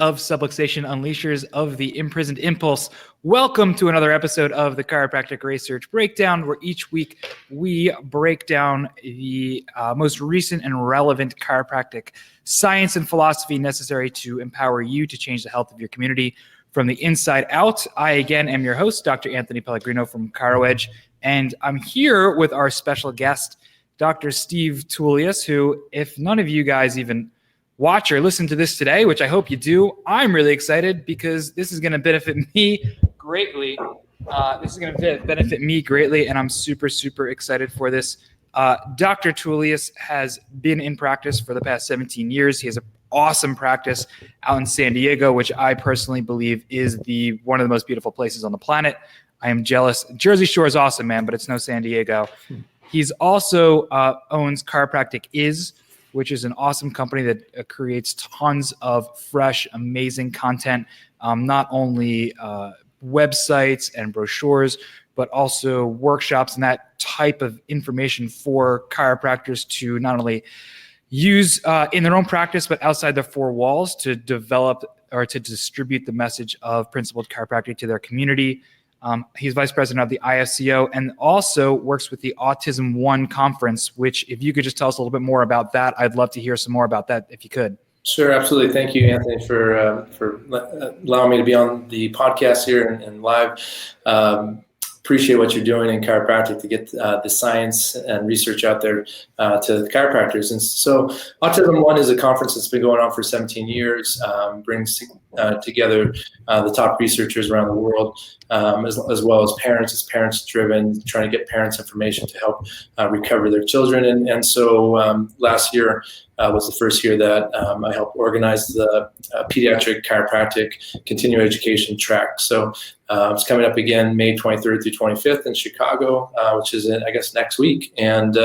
of subluxation, unleashers of the imprisoned impulse. Welcome to another episode of the Chiropractic Research Breakdown, where each week we break down the most recent and relevant chiropractic science and philosophy necessary to empower you to change the health of your community from the inside out. I, again, am your host, Dr. Anthony Pellegrino from ChiroEdge, and I'm here with our special guest, Dr. Steve Tullius, who, if none of you guys even watch or listen to this today, which I hope you do, I'm really excited because this is going to benefit me greatly. And I'm super, super excited for this. Dr. Tullius has been in practice for the past 17 years. He has an awesome practice out in San Diego, which I personally believe is one of the most beautiful places on the planet. I am jealous. Jersey Shore is awesome, man, but it's no San Diego. He's also owns Chiropractic which is an awesome company that creates tons of fresh, amazing content, not only websites and brochures, but also workshops and that type of information for chiropractors to not only use in their own practice, but outside their four walls to develop or to distribute the message of principled chiropractic to their community. He's vice president of the IFCO and also works with the Autism One conference, which if you could just tell us a little bit more about that, I'd love to hear some more about that if you could. Sure, absolutely. Thank you, Anthony, for allowing me to be on the podcast here and live. Appreciate what you're doing in chiropractic to get the science and research out there to the chiropractors. And so Autism One is a conference that's been going on for 17 years, brings together the top researchers around the world, as well as parents. It's parents-driven, trying to get parents information to help recover their children. And so last year was the first year that I helped organize the pediatric chiropractic continuing education track. So it's coming up again May 23rd through 25th in Chicago, which is, I guess, next week. And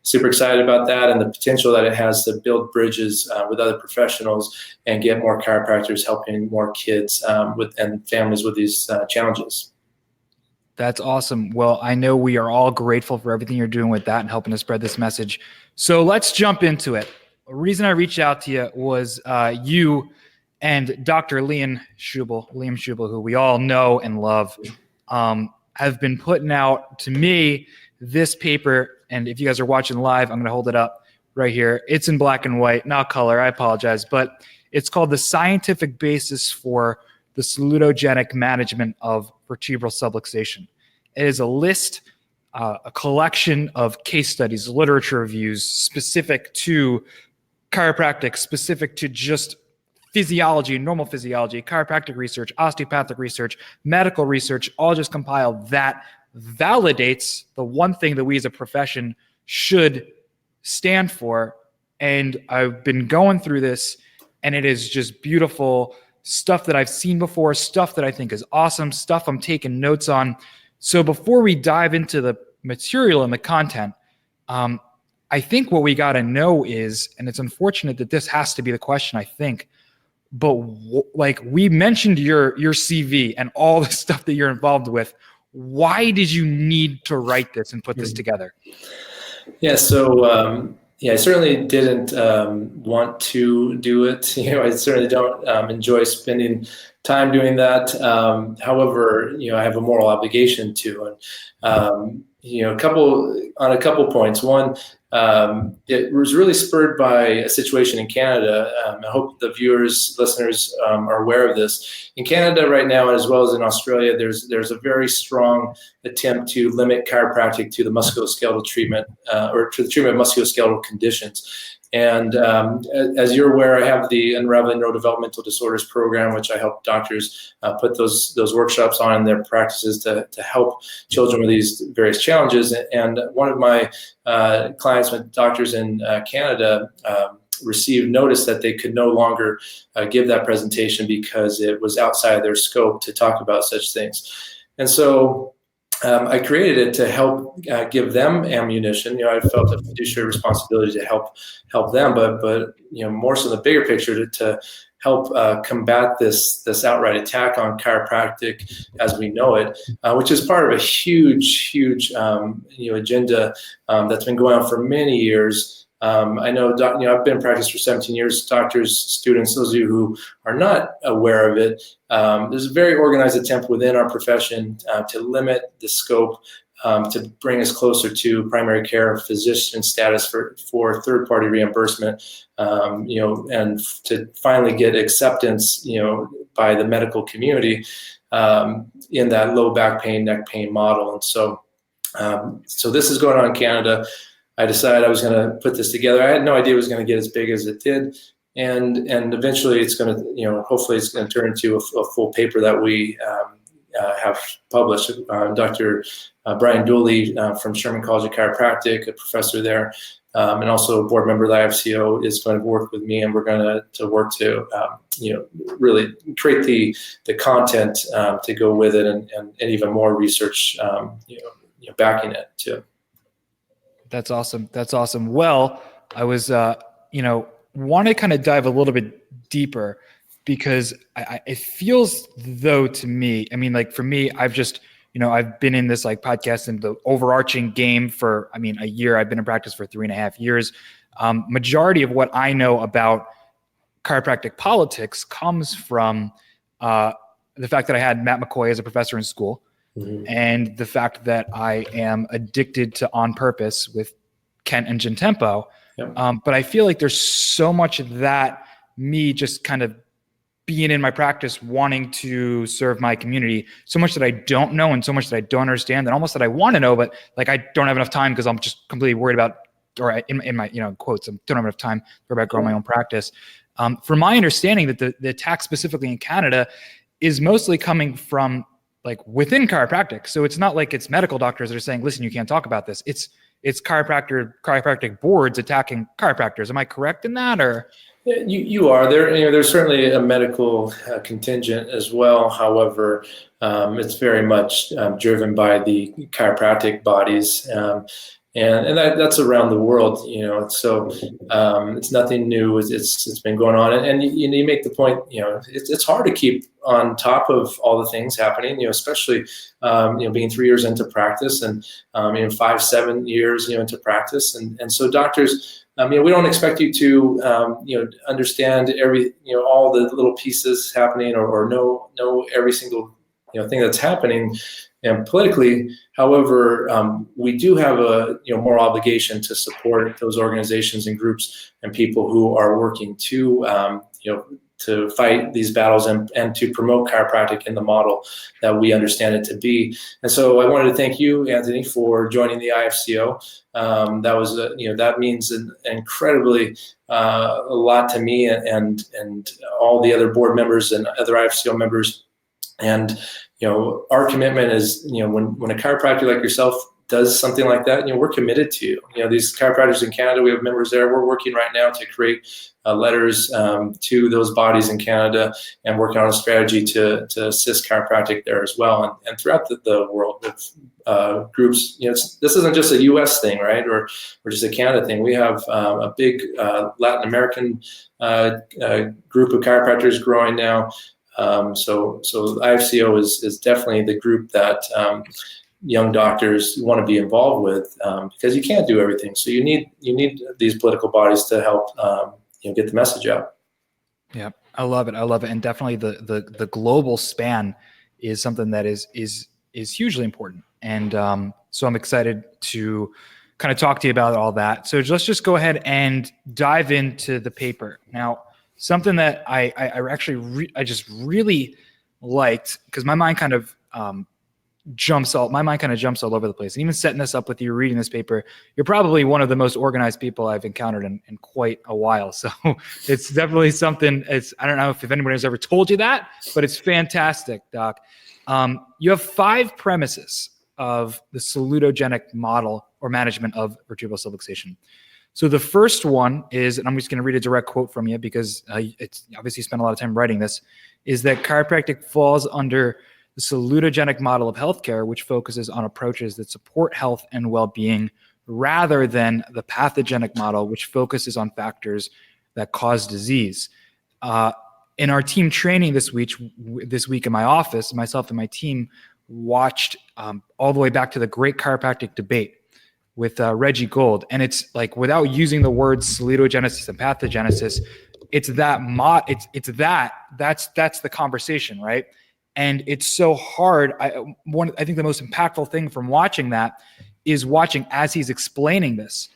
super excited about that and the potential that it has to build bridges with other professionals and get more chiropractors helping more kids and families with these challenges. That's awesome. Well, I know we are all grateful for everything you're doing with that and helping to spread this message. So let's jump into it. The reason I reached out to you was you and Dr. Liam Schubel, who we all know and love, have been putting out to me this paper. And if you guys are watching live, I'm going to hold it up right here. It's in black and white, not color. I apologize. But it's called The Scientific Basis for the Salutogenic Management of Vertebral Subluxation. It is a list, a collection of case studies, literature reviews specific to chiropractic, specific to just physiology, normal physiology, chiropractic research, osteopathic research, medical research, all just compiled that validates the one thing that we as a profession should stand for. And I've been going through this, and it is just beautiful stuff that I've seen before, stuff that I think is awesome, stuff I'm taking notes on. So before we dive into the material and the content, I think what we got to know is, and it's unfortunate that this has to be the question, I think, but like we mentioned your CV and all the stuff that you're involved with. Why did you need to write this and put this together? Yeah, so I certainly didn't want to do it. I certainly don't enjoy spending time doing that. However, I have a moral obligation to, and a couple points. One, it was really spurred by a situation in Canada. I hope the viewers, listeners are aware of this. In Canada right now, as well as in Australia, there's a very strong attempt to limit chiropractic to the musculoskeletal treatment or to the treatment of musculoskeletal conditions. And as you're aware, I have the Unraveling Neurodevelopmental Disorders program, which I help doctors put those workshops on in their practices to help children with these various challenges. And one of my clients with doctors in Canada received notice that they could no longer give that presentation because it was outside of their scope to talk about such things. And so I created it to help give them ammunition. I felt a fiduciary responsibility to help them, but more so the bigger picture to help combat this outright attack on chiropractic as we know it, which is part of a huge agenda that's been going on for many years. I know, I've been in practice for 17 years. Doctors, students, those of you who are not aware of it, there's a very organized attempt within our profession to limit the scope, to bring us closer to primary care physician status for third-party reimbursement, and to finally get acceptance, by the medical community in that low back pain, neck pain model. And so this is going on in Canada. I decided I was going to put this together. I had no idea it was going to get as big as it did. And eventually it's going to, hopefully it's going to turn into a full paper that we have published. Dr. Brian Dooley from Sherman College of Chiropractic, a professor there, and also a board member of the IFCO, is going to work with me, and we're going to work to really create the content to go with it, and even more research backing it too. That's awesome. That's awesome. Well, I was want to kind of dive a little bit deeper, because it feels though to me, I mean, like for me, I've just, I've been in this like podcast and the overarching game for, a year. I've been in practice for 3.5 years. Majority of what I know about chiropractic politics comes from the fact that I had Matt McCoy as a professor in school, and the fact that I am addicted to On Purpose with Kent and Gentempo. Yep. But I feel like there's so much of that, me just kind of being in my practice, wanting to serve my community, so much that I don't know and so much that I don't understand, and almost that I want to know, but like I don't have enough time because I'm just completely worried about, or in my quotes, I don't have enough time about growing my own practice. From my understanding, that the attack specifically in Canada is mostly coming from like within chiropractic. So it's not like it's medical doctors that are saying, listen, you can't talk about this. It's chiropractic boards attacking chiropractors. Am I correct in that, or? You are there. There's certainly a medical contingent as well. However, it's very much driven by the chiropractic bodies, and that's around the world. So it's nothing new. It's been going on, and you make the point. It's hard to keep on top of all the things happening. Especially being 3 years into practice, and 5-7 years into practice, and so doctors. We don't expect you to, understand all the little pieces happening, or know every single, thing that's happening, politically. However, we do have a, more obligation to support those organizations and groups and people who are working to, to fight these battles and to promote chiropractic in the model that we understand it to be. And so I wanted to thank you, Anthony, for joining the IFCO. That was, that means an incredibly a lot to me and all the other board members and other IFCO members. And, our commitment is, when a chiropractor like yourself does something like that, we're committed to you. These chiropractors in Canada, we have members there. We're working right now to create letters to those bodies in Canada, and working on a strategy to assist chiropractic there as well, and throughout the world with groups. This isn't just a U.S. thing, right, or just a Canada thing. We have a big Latin American group of chiropractors growing now. So IFCO is definitely the group that young doctors want to be involved with, because you can't do everything. So you need these political bodies to help get the message out. Yeah, I love it. And definitely the global span is something that is hugely important. And so I'm excited to kind of talk to you about all that. So let's just go ahead and dive into the paper. Now, something that I just really liked, because my mind kind of jumps all over the place. And even setting this up with you reading this paper, you're probably one of the most organized people I've encountered in quite a while. So it's definitely something. I don't know if anybody has ever told you that, but it's fantastic, Doc. You have 5 premises of the salutogenic model or management of vertebral subluxation. So the first one is, and I'm just going to read a direct quote from you because it's obviously you spent a lot of time writing this, is that chiropractic falls under the salutogenic model of healthcare, which focuses on approaches that support health and well-being rather than the pathogenic model, which focuses on factors that cause disease. In our team training this week in my office, myself and my team watched all the way back to the great chiropractic debate, with Reggie Gold, and it's like, without using the words salutogenesis and pathogenesis, it's that's the conversation, right? And it's so hard. I think the most impactful thing from watching that is watching as he's explaining this.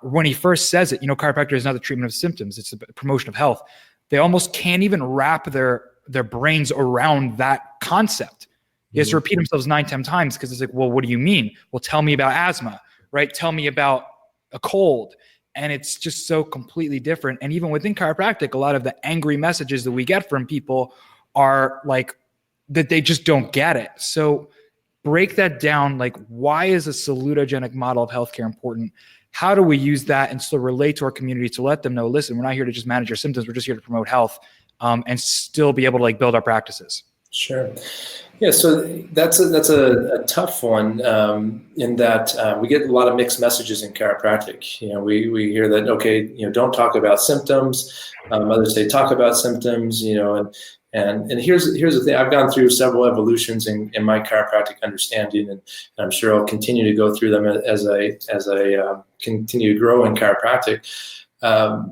When he first says it, chiropractor is not the treatment of symptoms; it's the promotion of health. They almost can't even wrap their brains around that concept. He has to repeat themselves 9-10 times because it's like, well, what do you mean? Well, tell me about asthma, right? Tell me about a cold. And it's just so completely different. And even within chiropractic, a lot of the angry messages that we get from people are like that they just don't get it. So break that down. Like, why is a salutogenic model of healthcare important? How do we use that and still relate to our community to let them know, listen, we're not here to just manage your symptoms. We're just here to promote health, and still be able to build our practices. Sure. Yeah, so that's a tough one, in that we get a lot of mixed messages in chiropractic. We hear that, okay, don't talk about symptoms. Others say talk about symptoms. And here's the thing. I've gone through several evolutions in my chiropractic understanding, and I'm sure I'll continue to go through them as I continue to grow in chiropractic. But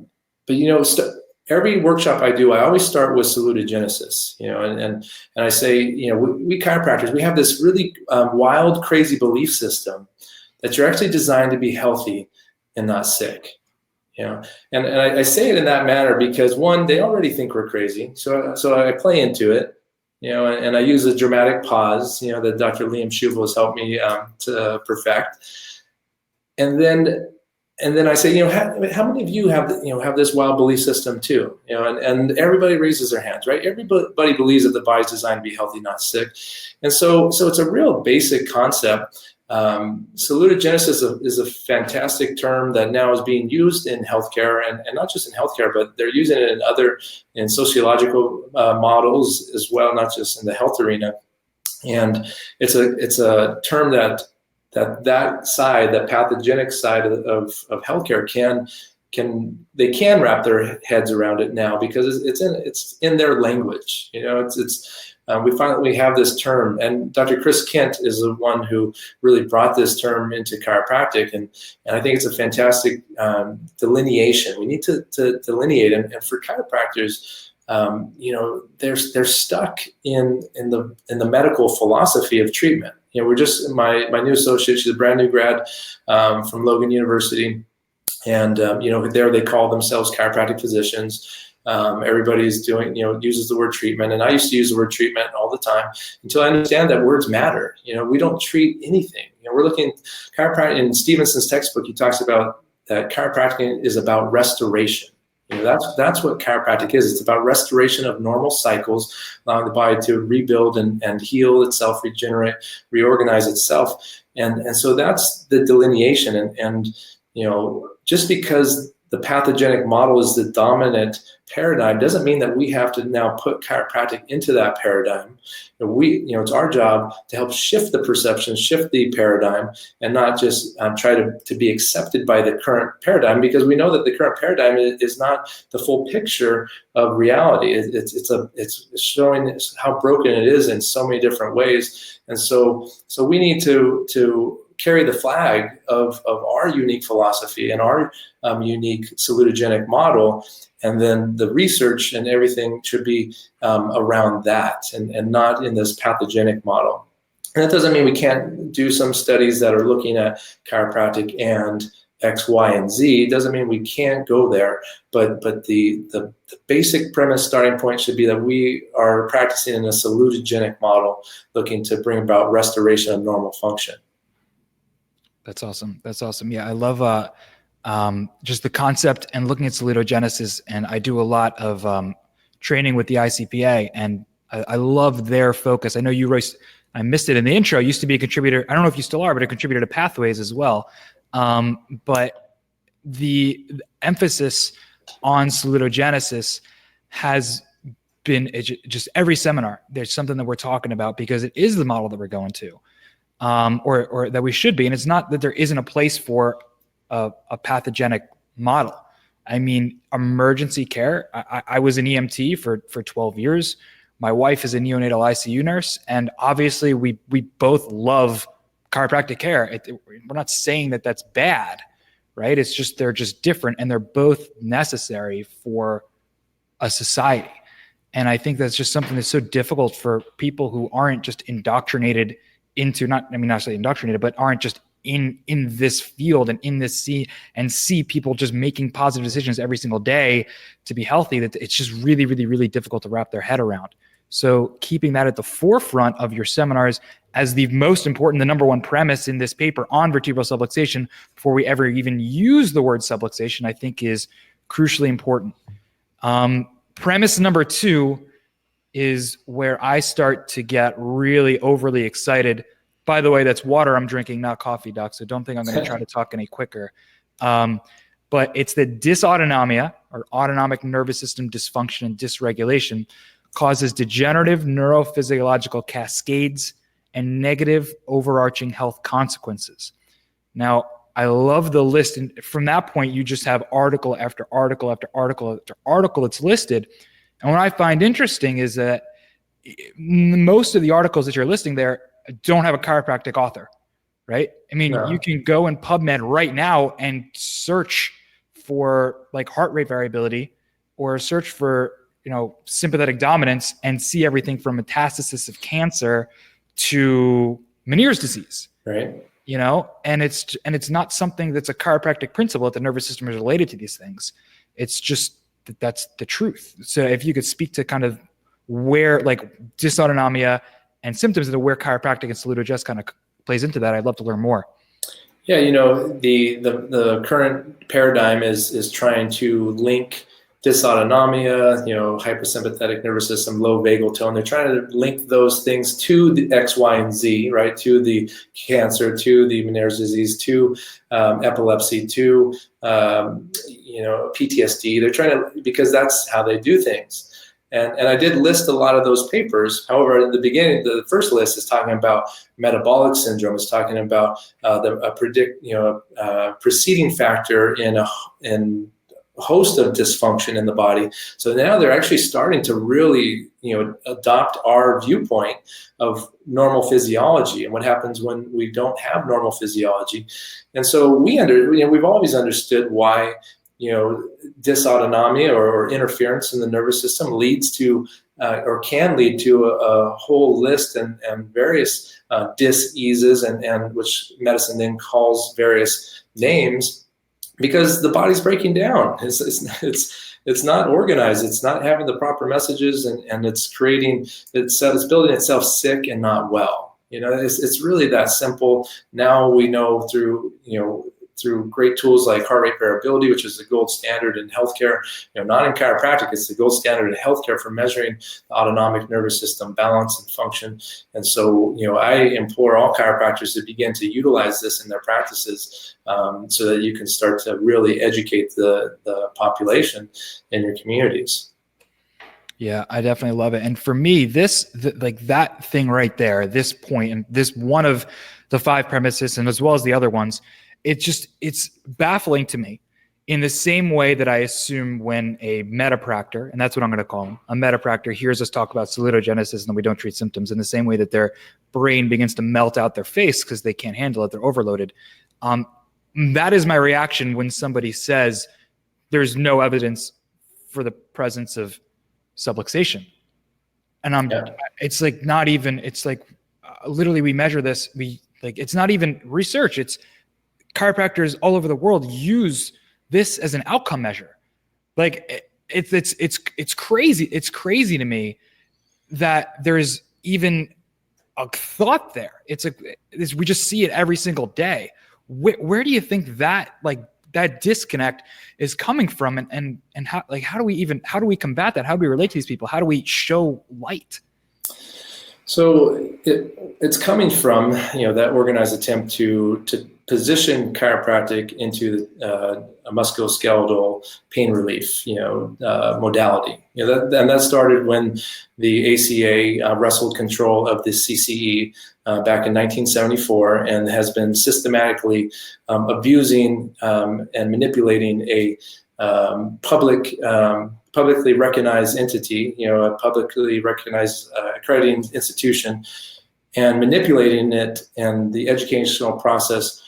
every workshop I do, I always start with salutogenesis, and I say, we chiropractors, we have this really wild, crazy belief system that you're actually designed to be healthy and not sick, and I say it in that manner because, one, they already think we're crazy, so I play into it, and I use a dramatic pause, that Dr. Liam Shuval has helped me to perfect, and then I say, how many of you have this wild belief system too? And everybody raises their hands, right? Everybody believes that the body's designed to be healthy, not sick. And so it's a real basic concept. Salutogenesis is a fantastic term that now is being used in healthcare, and not just in healthcare, but they're using it in sociological models as well, not just in the health arena. And it's a term that side, that pathogenic side of healthcare can wrap their heads around it now, because it's in their language. We finally have this term, and Dr. Chris Kent is the one who really brought this term into chiropractic, and I think it's a fantastic delineation. We need to delineate, and for chiropractors, they're stuck in the medical philosophy of treatment. We're just, my new associate, she's a brand new grad from Logan University, and there they call themselves chiropractic physicians. Everybody's doing, uses the word treatment, and I used to use the word treatment all the time until I understand that words matter. We don't treat anything. We're looking at chiropractic in Stevenson's textbook. He talks about that chiropractic is about restoration. That's what chiropractic is. It's about restoration of normal cycles, allowing the body to rebuild and heal itself, regenerate, reorganize itself. And so that's the delineation. And just because the pathogenic model is the dominant paradigm doesn't mean that we have to now put chiropractic into that paradigm. It's our job to help shift the perception, shift the paradigm, and not just try to be accepted by the current paradigm, because we know that the current paradigm is not the full picture of reality. It's showing how broken it is in so many different ways. And so we need to carry the flag of our unique philosophy and our unique salutogenic model, and then the research and everything should be around that, and not in this pathogenic model. And that doesn't mean we can't do some studies that are looking at chiropractic and X, Y, and Z. It doesn't mean we can't go there, but the basic premise, starting point, should be that we are practicing in a salutogenic model, looking to bring about restoration of normal function. That's awesome. Yeah, I love just the concept and looking at salutogenesis. And I do a lot of training with the ICPA, and I love their focus. I know you, Royce, I missed it in the intro. You used to be a contributor. I don't know if you still are, but a contributor to Pathways as well. But the emphasis on salutogenesis has been just every seminar. There's something that we're talking about, because it is the model that we're going to. Or that we should be. And it's not that there isn't a place for a pathogenic model. I mean, emergency care. I was an EMT for 12 years. My wife is a neonatal ICU nurse. And obviously we both love chiropractic care. We're not saying that that's bad, right? It's just they're just different, and they're both necessary for a society. And I think that's just something that's so difficult for people who aren't just indoctrinated into, not necessarily indoctrinated, but aren't just in this field and in this see people just making positive decisions every single day to be healthy, that it's just really, really, really difficult to wrap their head around. So keeping that at the forefront of your seminars as the most important, the number one premise in this paper on vertebral subluxation, before we ever even use the word subluxation, I think is crucially important. Premise number 2 is where I start to get really overly excited. By the way, that's water I'm drinking, not coffee, Doc, so don't think I'm going to try to talk any quicker. But it's the dysautonomia, or autonomic nervous system dysfunction and dysregulation, causes degenerative neurophysiological cascades and negative overarching health consequences. Now, I love the list. And from that point, you just have article after article after article after article that's listed. And what I find interesting is that most of the articles that you're listing there don't have a chiropractic author, right? I mean, You can go in PubMed right now and search for like heart rate variability, or search for, sympathetic dominance, and see everything from metastasis of cancer to Meniere's disease. Right. And it's not something that's a chiropractic principle that the nervous system is related to these things. It's just that's the truth. So if you could speak to kind of where like dysautonomia and symptoms of where chiropractic and salutogenic kind of plays into that, I'd love to learn more. Yeah, the current paradigm is trying to link dysautonomia, hypersympathetic nervous system, low vagal tone. They're trying to link those things to the X, Y, and Z, right? To the cancer, to the Meniere's disease, to epilepsy, to PTSD. They're trying to, because that's how they do things. And I did list a lot of those papers. However, at the beginning, the first list is talking about metabolic syndrome. It's talking about preceding factor in a host of dysfunction in the body. So now they're actually starting to really, adopt our viewpoint of normal physiology and what happens when we don't have normal physiology. And so we've always understood why, dysautonomia or interference in the nervous system leads to or can lead to a whole list and various dis-eases, and which medicine then calls various names, because the body's breaking down. It's not organized. It's not having the proper messages, and it's building itself sick and not well. It's really that simple. Now we know through great tools like heart rate variability, which is the gold standard in healthcare. Not in chiropractic, it's the gold standard in healthcare for measuring the autonomic nervous system balance and function. And so, I implore all chiropractors to begin to utilize this in their practices, so that you can start to really educate the population in your communities. Yeah, I definitely love it. And for me, that thing right there, this point, and this one of the 5 premises, and as well as the other ones, it's baffling to me, in the same way that I assume when a metapractor, and that's what I'm going to call him, a metapractor hears us talk about salutogenesis and then we don't treat symptoms, in the same way that their brain begins to melt out their face because they can't handle it, they're overloaded. That is my reaction when somebody says there's no evidence for the presence of subluxation. And it's like not even, it's like literally we measure this, it's not even research, it's chiropractors all over the world use this as an outcome measure. Like it's crazy. It's crazy to me that there's even a thought there. We just see it every single day. Where do you think that disconnect is coming from, and how do we combat that? How do we relate to these people? How do we show light? So it's coming from that organized attempt to position chiropractic into a musculoskeletal pain relief modality. And that started when the ACA wrestled control of the CCE back in 1974, and has been systematically abusing and manipulating a publicly recognized entity, a publicly recognized accrediting institution, and manipulating it and the educational process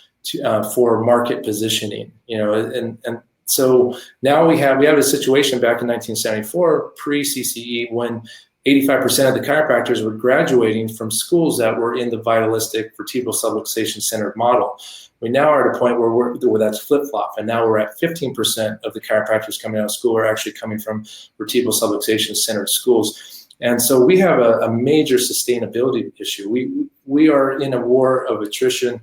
for market positioning. And so now we have a situation back in 1974, pre-CCE, when 85% of the chiropractors were graduating from schools that were in the vitalistic vertebral subluxation centered model. We now are at a point where that's flip-flop, and now we're at 15% of the chiropractors coming out of school are actually coming from vertebral subluxation centered schools. And so we have a major sustainability issue. We are in a war of attrition.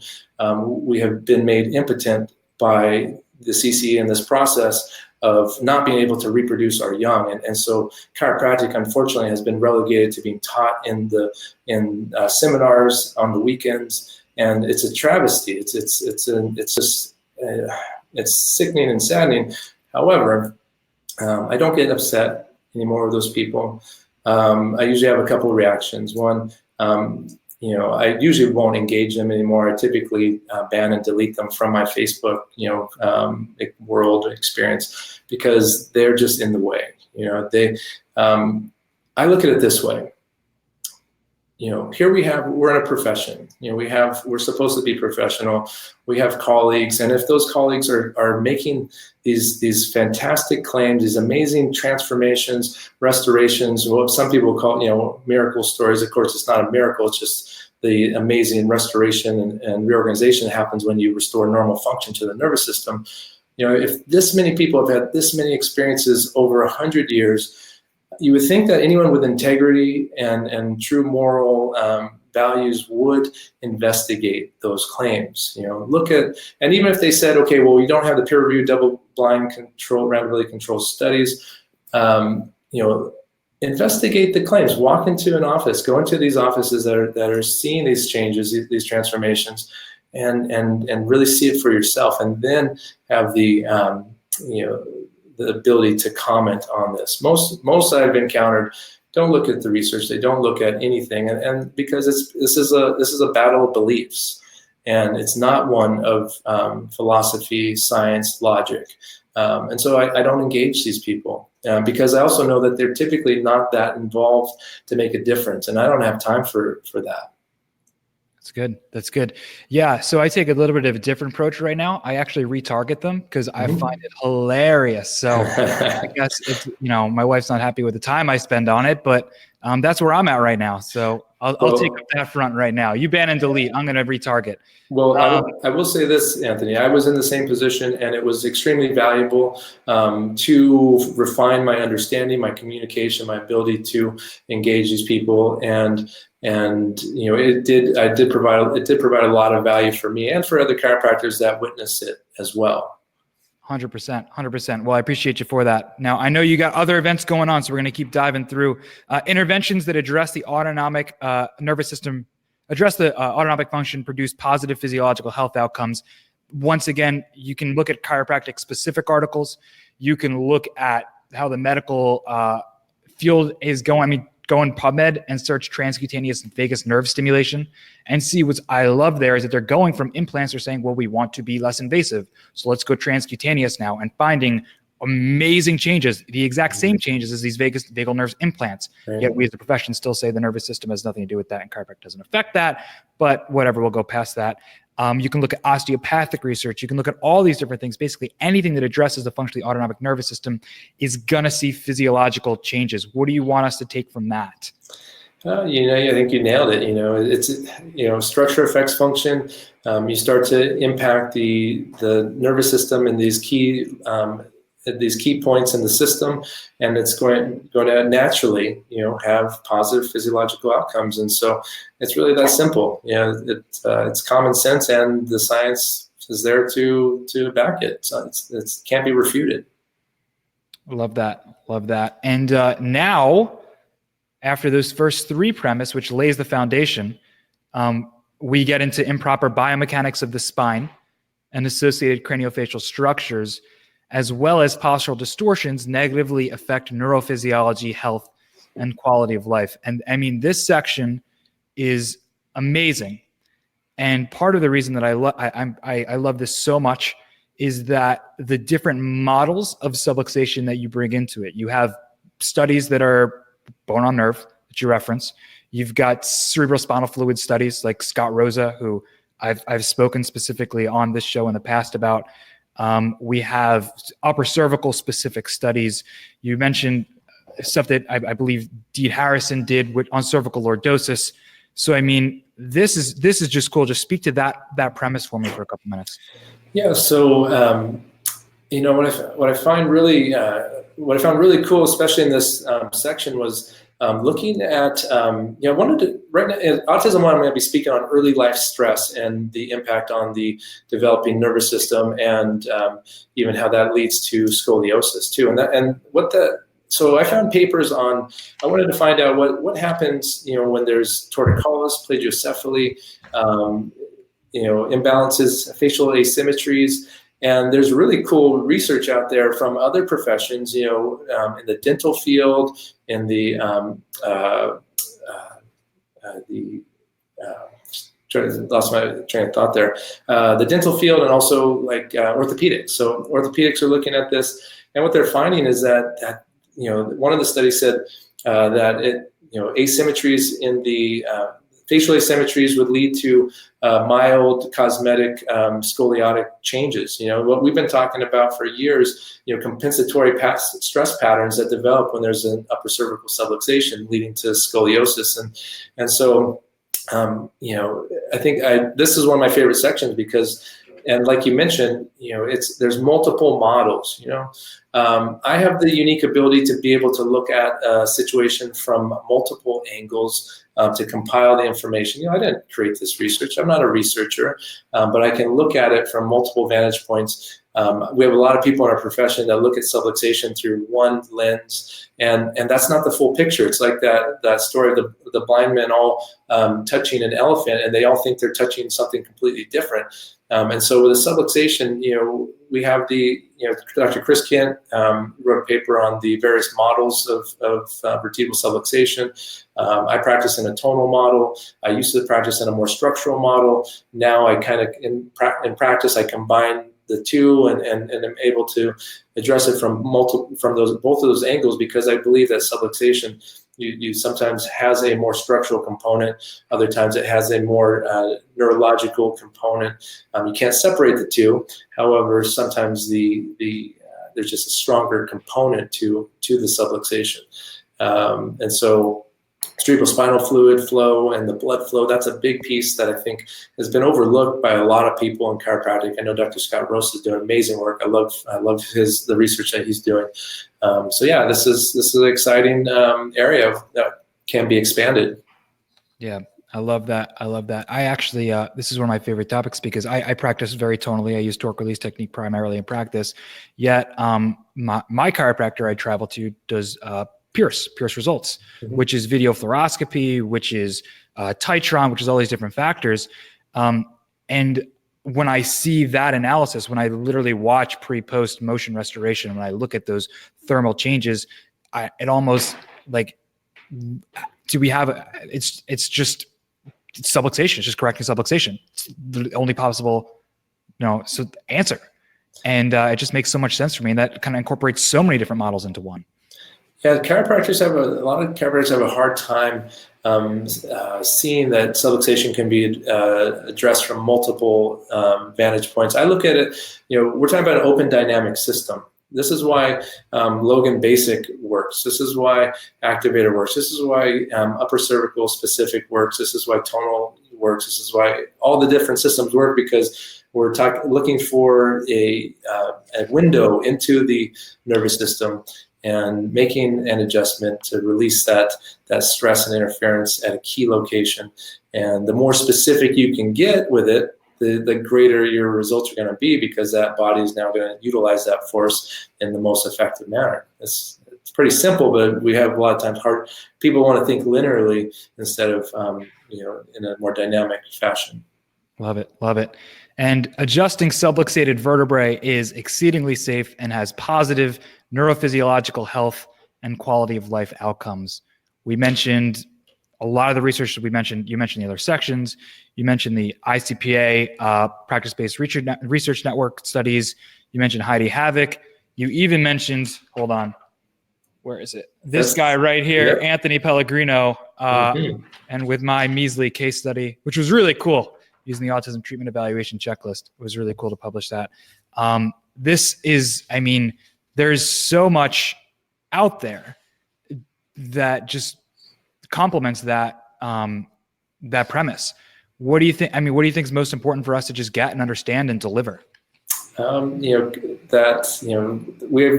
We have been made impotent by the CCE in this process of not being able to reproduce our young. And so chiropractic, unfortunately, has been relegated to being taught in seminars on the weekends. And it's a travesty. It's sickening and saddening. However, I don't get upset anymore with those people. I usually have a couple of reactions. One, I usually won't engage them anymore. I typically ban and delete them from my Facebook, world experience, because they're just in the way. I look at it this way. Here we're in a profession. We're supposed to be professional. We have colleagues, and if those colleagues are making these fantastic claims, these amazing transformations, restorations, what some people call miracle stories. Of course, it's not a miracle. It's just the amazing restoration and reorganization that happens when you restore normal function to the nervous system. If this many people have had this many experiences over 100 years, you would think that anyone with integrity and true moral values would investigate those claims. And even if they said, okay, well, we don't have the peer-reviewed, double-blind, randomly controlled studies, investigate the claims. Walk into an office, go into these offices that are seeing these changes, these transformations, and really see it for yourself, and then have the ability to comment on this. Most I've encountered don't look at the research. They don't look at anything, and because this is a battle of beliefs, and it's not one of philosophy, science, logic. And so I don't engage these people because I also know that they're typically not that involved to make a difference, and I don't have time for that. That's good. That's good. Yeah. So I take a little bit of a different approach right now. I actually retarget them because I find it hilarious. So I guess it's, my wife's not happy with the time I spend on it, but that's where I'm at right now. So I'll take up that front right now. You ban and delete. I'm going to retarget. Well, I will say this, Anthony. I was in the same position, and it was extremely valuable to refine my understanding, my communication, my ability to engage these people, and it did provide a lot of value for me and for other chiropractors that witnessed it as well. 100%. Well, I appreciate you for that. Now, I know you got other events going on, so we're going to keep diving through interventions that address the autonomic nervous system, address the autonomic function, produce positive physiological health outcomes. Once again, you can look at chiropractic specific articles. You can look at how the medical field is going. Go on PubMed and search transcutaneous vagus nerve stimulation and see what I love there is that they're going from implants. They're saying, well, we want to be less invasive, so let's go transcutaneous now, and finding amazing changes, the exact same changes as these vagal nerve implants. Right. Yet we as a profession still say the nervous system has nothing to do with that, and chiropractic doesn't affect that, but whatever, we'll go past that. You can look at osteopathic research. You can look at all these different things. Basically, anything that addresses the function of the autonomic nervous system is going to see physiological changes. What do you want us to take from that? I think you nailed it. It's structure affects function. You start to impact the nervous system in these key points in the system, and it's going to naturally, have positive physiological outcomes. And so it's really that simple. It's common sense, and the science is there to back it. So it can't be refuted. Love that. And now, after those first three premise, which lays the foundation, we get into improper biomechanics of the spine and associated craniofacial structures, as well as postural distortions negatively affect neurophysiology, health, and quality of life. And I mean, this section is amazing. And part of the reason that I love this so much is that the different models of subluxation that you bring into it. You have studies that are bone on nerve that you reference. You've got cerebral spinal fluid studies like Scott Rosa, who I've spoken specifically on this show in the past about. We have upper cervical specific studies. You mentioned stuff that I believe Deed Harrison did on cervical lordosis. So, I mean, this is just cool. Just speak to that premise for me for a couple minutes. Yeah. So, what I found really cool, especially in this section, was looking at wanted to right now in autism. I'm going to be speaking on early life stress and the impact on the developing nervous system, and even how that leads to scoliosis too. So I found papers on. I wanted to find out what happens, when there's torticollis, plagiocephaly, imbalances, facial asymmetries. And there's really cool research out there from other professions, in the dental field, in the lost my train of thought there, the dental field, and also like orthopedics. So orthopedics are looking at this, and what they're finding is that one of the studies said that asymmetries in the facial asymmetries would lead to mild cosmetic scoliotic changes. What we've been talking about for years, compensatory stress patterns that develop when there's an upper cervical subluxation leading to scoliosis. And so, I think this is one of my favorite sections because, and like you mentioned, there's multiple models. I have the unique ability to be able to look at a situation from multiple angles to compile the information. I didn't create this research. I'm not a researcher, but I can look at it from multiple vantage points. We have a lot of people in our profession that look at subluxation through one lens, and that's not the full picture. It's like that story of the blind men all touching an elephant, and they all think they're touching something completely different. And so with a subluxation, we have Dr. Chris Kent wrote a paper on the various models of vertebral subluxation. I practice in a tonal model. I used to practice in a more structural model. Now I kind of, in practice, I combine the two and am able to address it from both of those angles, because I believe that subluxation you sometimes has a more structural component, other times it has a more neurological component. You can't separate the two. However, sometimes there's just a stronger component to the subluxation, and so cerebral spinal fluid flow and the blood flow, that's a big piece that I think has been overlooked by a lot of people in chiropractic. I know Dr. Scott Rosa is doing amazing work. I love the research that he's doing. So yeah, this is an exciting area that can be expanded. Yeah, I love that. I actually, this is one of my favorite topics because I practice very tonally. I use torque release technique primarily in practice. Yet my chiropractor I travel to does Pierce results, which is video fluoroscopy, which is Titron, which is all these different factors. And when I see that analysis, when I literally watch pre-post motion restoration, when I look at those thermal changes, it almost like, do we have, it's just subluxation. It's just correcting subluxation. It's the only possible, answer. And it just makes so much sense for me. And that kind of incorporates so many different models into one. Yeah, a lot of chiropractors have a hard time seeing that subluxation can be addressed from multiple vantage points. I look at it, we're talking about an open dynamic system. This is why Logan Basic works. This is why Activator works. This is why upper cervical specific works. This is why tonal works. This is why all the different systems work, because we're looking for a window into the nervous system and making an adjustment to release that stress and interference at a key location. And the more specific you can get with it, the greater your results are going to be, because that body is now going to utilize that force in the most effective manner. It's pretty simple, but we have a lot of times people want to think linearly instead of in a more dynamic fashion. Love it. And adjusting subluxated vertebrae is exceedingly safe and has positive neurophysiological health and quality of life outcomes. We mentioned a lot of the research that you mentioned the other sections. You mentioned the ICPA practice-based research network studies. You mentioned Heidi Havoc. You even mentioned, hold on. where is it? This guy right here, Anthony Pellegrino, and with my measly case study, which was really cool, using the autism treatment evaluation checklist. It was really cool to publish that. This is, I mean, there's so much out there that just complements that that premise. What do you think? I mean, what do you think is most important for us to just get and understand and deliver? We have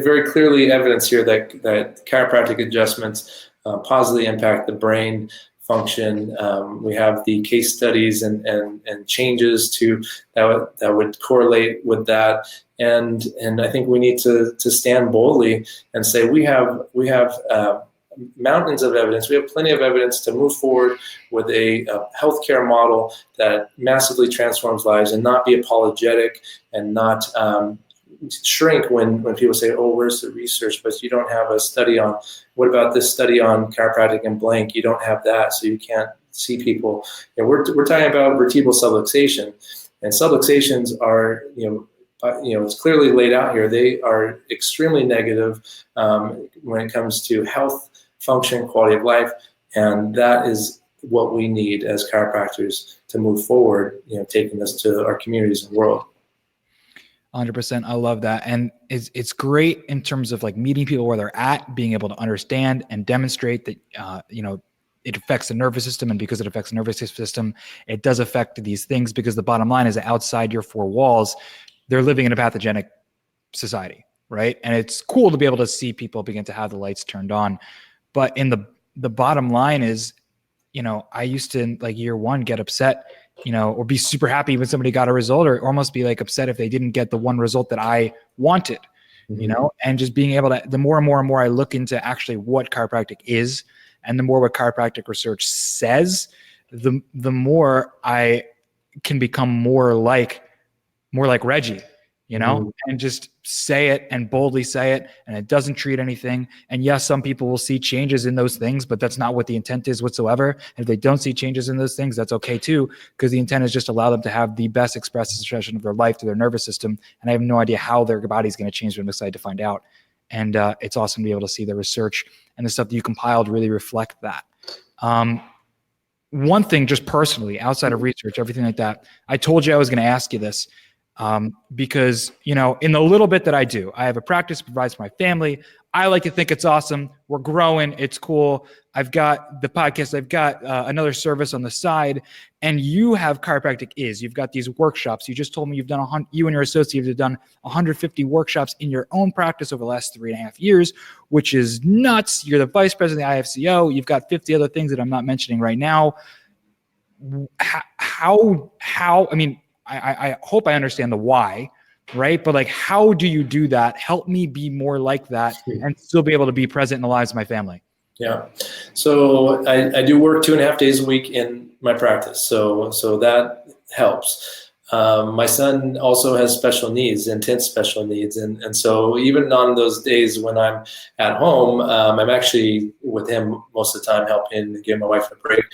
very clearly evidence here that chiropractic adjustments positively impact the brain function. We have the case studies and changes that would correlate with that. And I think we need to stand boldly and say we have mountains of evidence. We have plenty of evidence to move forward with a healthcare model that massively transforms lives, and not be apologetic and not shrink when people say, "Oh, where's the research?" But you don't have a study on. What about this study on chiropractic and blank? You don't have that, so you can't see people. We're talking about vertebral subluxation, and subluxations are it's clearly laid out here. They are extremely negative when it comes to health, function, quality of life, and that is what we need as chiropractors to move forward, taking this to our communities and world. 100%. I love that. And it's great in terms of like meeting people where they're at, being able to understand and demonstrate that, it affects the nervous system. And because it affects the nervous system, it does affect these things, because the bottom line is that outside your four walls, they're living in a pathogenic society, right? And it's cool to be able to see people begin to have the lights turned on. But in the bottom line is, I used to, like, year one, get upset, or be super happy when somebody got a result, or almost be like upset if they didn't get the one result that I wanted, and just being able to, the more and more and more I look into actually what chiropractic is, and the more what chiropractic research says, the more I can become more like Reggie, and just say it and boldly say it, and it doesn't treat anything. And yes, some people will see changes in those things, but that's not what the intent is whatsoever. And if they don't see changes in those things, that's okay too, because the intent is just allow them to have the best expression of their life through their nervous system. And I have no idea how their body's going to change, but I'm excited to find out. And it's awesome to be able to see the research and the stuff that you compiled really reflect that. One thing, just personally, outside of research, everything like that, I told you I was going to ask you this. Because, in the little bit that I do, I have a practice that provides for my family. I like to think it's awesome. We're growing. It's cool. I've got the podcast. I've got another service on the side, and you have Chiropractic Is. You've got these workshops. You just told me you've done you and your associate have done 150 workshops in your own practice over the last 3.5 years, which is nuts. You're the vice president of the IFCO. You've got 50 other things that I'm not mentioning right now. How, I mean, I hope I understand the why, right? But like, how do you do that? Help me be more like that and still be able to be present in the lives of my family. Yeah. So I do work 2.5 days a week in my practice. So that helps. My son also has special needs, intense special needs. And so even on those days when I'm at home, I'm actually with him most of the time, helping give my wife a break.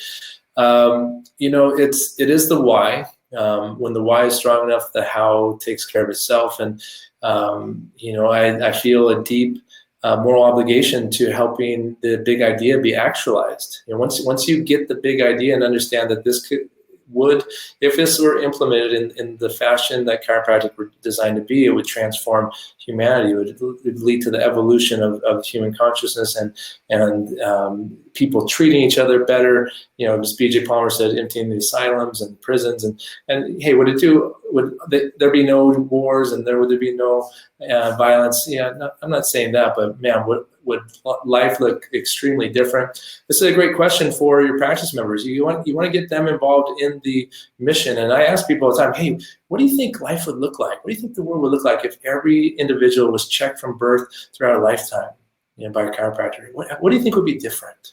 It is the why. When the why is strong enough, the how takes care of itself. And, I feel a deep moral obligation to helping the big idea be actualized. Once you get the big idea and understand that this would, if this were implemented in the fashion that chiropractic were designed to be, it would transform humanity. It would lead to the evolution of human consciousness and people treating each other better. As B.J. Palmer said, emptying the asylums and prisons. And hey, would it do? Would there be no wars and would there be no violence? Yeah, I'm not saying that, but man, would life look extremely different? This is a great question for your practice members. You want to get them involved in the mission. And I ask people all the time, hey, what do you think life would look like? What do you think the world would look like if every individual was checked from birth throughout a lifetime, by a chiropractor? What do you think would be different?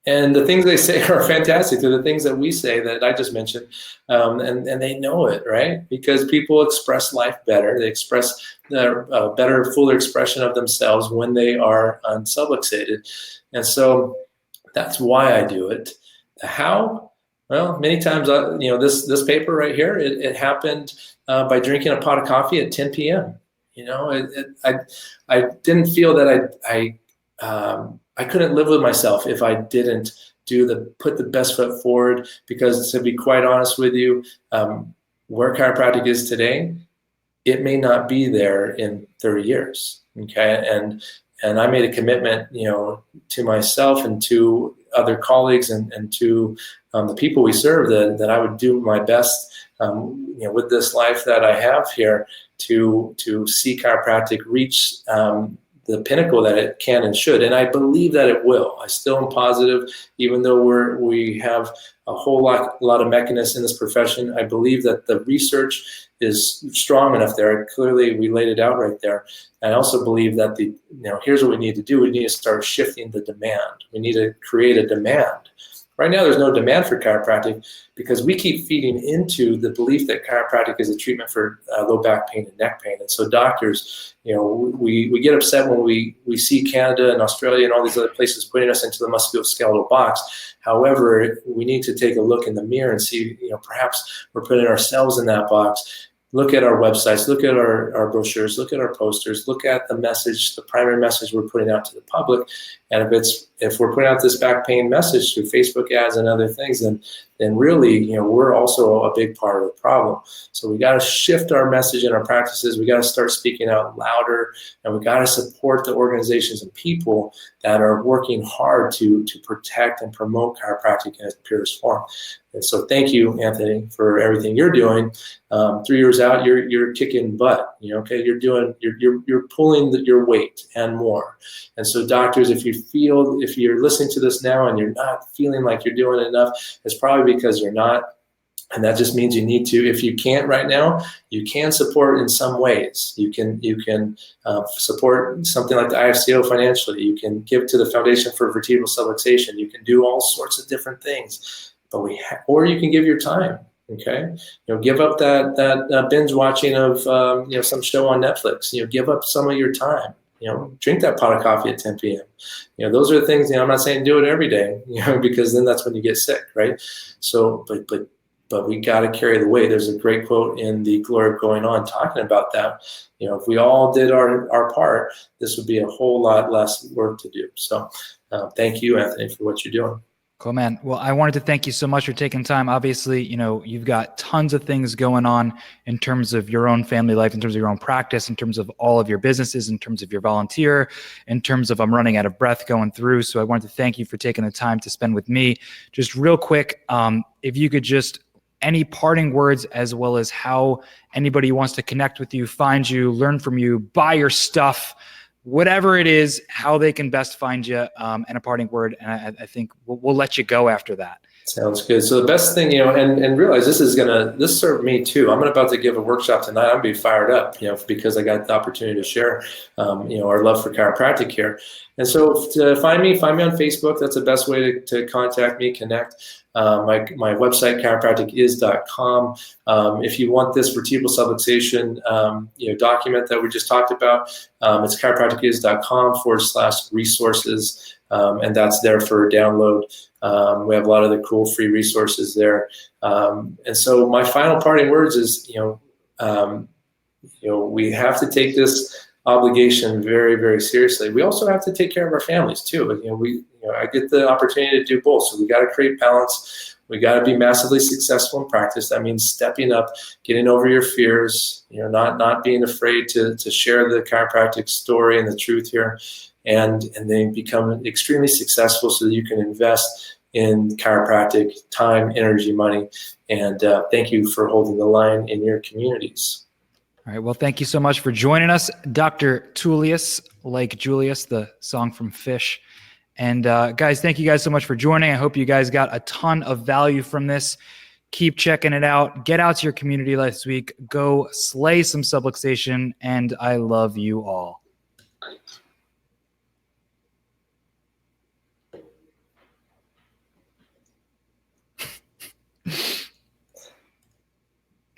And the things they say are fantastic. They're the things that we say that I just mentioned, and they know it, right? Because people express life better. They express their better, fuller expression of themselves when they are unsubluxated. And so that's why I do it. How? Well, many times, this paper right here, it happened by drinking a pot of coffee at 10 p.m. I didn't feel that I couldn't live with myself if I didn't put the best foot forward, because to be quite honest with you, where chiropractic is today, it may not be there in 30 years. Okay. And I made a commitment, to myself and to other colleagues and to the people we serve, that I would do my best, with this life that I have here, to see chiropractic reach the pinnacle that it can and should. And I believe that it will. I still am positive, even though we have a whole lot of mechanists in this profession. I believe that the research is strong enough there. Clearly, we laid it out right there. I also believe that here's what we need to do. We need to start shifting the demand. We need to create a demand. Right now, there's no demand for chiropractic because we keep feeding into the belief that chiropractic is a treatment for low back pain and neck pain. And so doctors, we get upset when we see Canada and Australia and all these other places putting us into the musculoskeletal box. However, we need to take a look in the mirror and see, perhaps we're putting ourselves in that box. Look at our websites, look at our brochures, look at our posters, look at the message, the primary message we're putting out to the public. And if we're putting out this back pain message through Facebook ads and other things, then really, we're also a big part of the problem. So we got to shift our message and our practices. We got to start speaking out louder, and we got to support the organizations and people that are working hard to protect and promote chiropractic in its purest form. And so thank you, Anthony, for everything you're doing. 3 years out, you're kicking butt. Okay, you're pulling your weight and more. And so doctors, if you're listening to this now and you're not feeling like you're doing enough, it's probably because you're not. And that just means you need to. If you can't right now, you can support in some ways. You can support something like the IFCO financially. You can give to the Foundation for Vertebral Subluxation. You can do all sorts of different things. Or you can give your time. Okay, give up that binge watching of some show on Netflix. Give up some of your time. Drink that pot of coffee at 10 p.m. Those are the things. I'm not saying do it every day. Because then that's when you get sick, right? So, but we got to carry the weight. There's a great quote in The Glory of Going On talking about that. If we all did our part, this would be a whole lot less work to do. So, thank you, Anthony, for what you're doing. Cool, man. Well, I wanted to thank you so much for taking time. Obviously, you've got tons of things going on in terms of your own family life, in terms of your own practice, in terms of all of your businesses, in terms of your volunteer, in terms of I'm running out of breath going through. So I wanted to thank you for taking the time to spend with me. Just real quick, if you could any parting words, as well as how anybody who wants to connect with you, find you, learn from you, buy your stuff, whatever it is, how they can best find you, and a parting word. And I think we'll let you go after that. Sounds good. So the best thing, and realize this served me too. I'm about to give a workshop tonight. I'm gonna be fired up, because I got the opportunity to share, our love for chiropractic here. And so to find me on Facebook. That's the best way to contact me, connect. My website, chiropracticis.com. If you want this vertebral subluxation, document that we just talked about, it's chiropracticis.com/resources. And that's there for download. We have a lot of the cool free resources there. And so my final parting words is, we have to take this obligation very, very seriously. We also have to take care of our families too. But, I get the opportunity to do both. So we got to create balance. We got to be massively successful in practice. That means stepping up, getting over your fears, not being afraid to share the chiropractic story and the truth here. And then become extremely successful so that you can invest in chiropractic time, energy, money. And thank you for holding the line in your communities. All right. Well, thank you so much for joining us, Dr. Tullius, like Julius, the song from Fish. And guys, thank you guys so much for joining. I hope you guys got a ton of value from this. Keep checking it out. Get out to your community this week. Go slay some subluxation. And I love you all.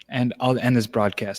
And I'll end this broadcast.